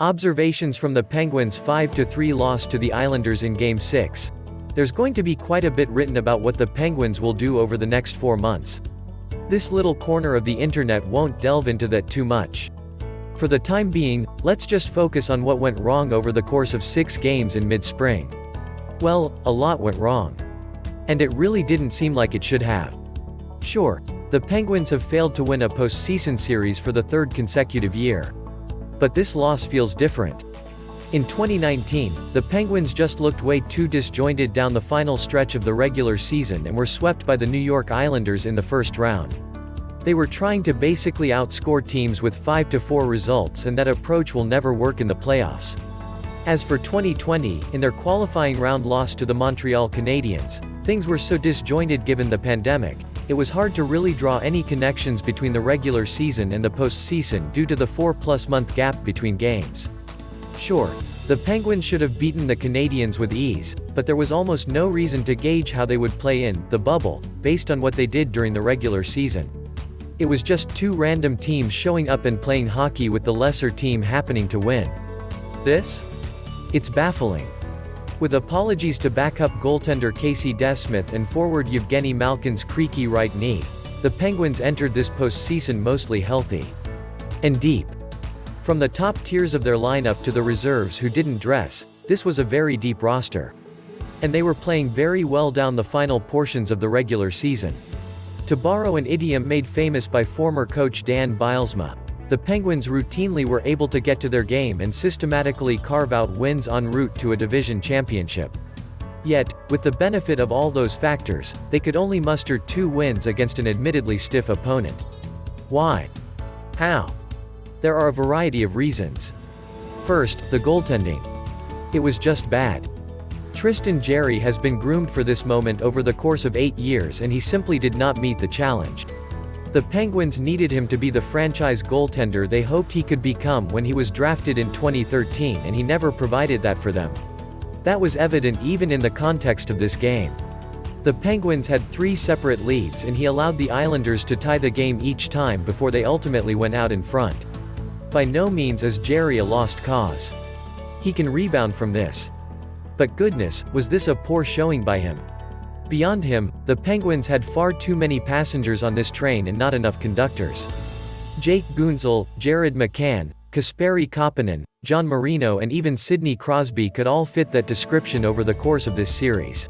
Observations from the Penguins' 5-3 loss to the Islanders in Game 6. There's going to be quite a bit written about what the Penguins will do over the next 4 months. This little corner of the internet won't delve into that too much. For the time being, let's just focus on what went wrong over the course of 6 games in mid-spring. Well, a lot went wrong. And it really didn't seem like it should have. Sure, the Penguins have failed to win a postseason series for the 3rd consecutive year. But this loss feels different. In 2019, the Penguins just looked way too disjointed down the final stretch of the regular season and were swept by the New York Islanders in the first round. They were trying to basically outscore teams with 5-4 results, and that approach will never work in the playoffs. As for 2020, in their qualifying round loss to the Montreal Canadiens, things were so disjointed given the pandemic, it was hard to really draw any connections between the regular season and the postseason due to the 4+ month gap between games. Sure, the Penguins should have beaten the Canadiens with ease, but there was almost no reason to gauge how they would play in the bubble, based on what they did during the regular season. It was just 2 random teams showing up and playing hockey with the lesser team happening to win. It's baffling. With apologies to backup goaltender Casey DeSmith and forward Evgeni Malkin's creaky right knee, the Penguins entered this postseason mostly healthy and deep. From the top tiers of their lineup to the reserves who didn't dress, this was a very deep roster. And they were playing very well down the final portions of the regular season. To borrow an idiom made famous by former coach Dan Bylsma, the Penguins routinely were able to get to their game and systematically carve out wins en route to a division championship. Yet, with the benefit of all those factors, they could only muster 2 wins against an admittedly stiff opponent. Why? How? There are a variety of reasons. First, the goaltending. It was just bad. Tristan Jarry has been groomed for this moment over the course of 8 years, and he simply did not meet the challenge. The Penguins needed him to be the franchise goaltender they hoped he could become when he was drafted in 2013, and he never provided that for them. That was evident even in the context of this game. The Penguins had 3 separate leads, and he allowed the Islanders to tie the game each time before they ultimately went out in front. By no means is Jarry a lost cause. He can rebound from this. But goodness, was this a poor showing by him. Beyond him, the Penguins had far too many passengers on this train and not enough conductors. Jake Guentzel, McCann, Kasperi Kapanen, Marino and even Sidney Crosby could all fit that description over the course of this series.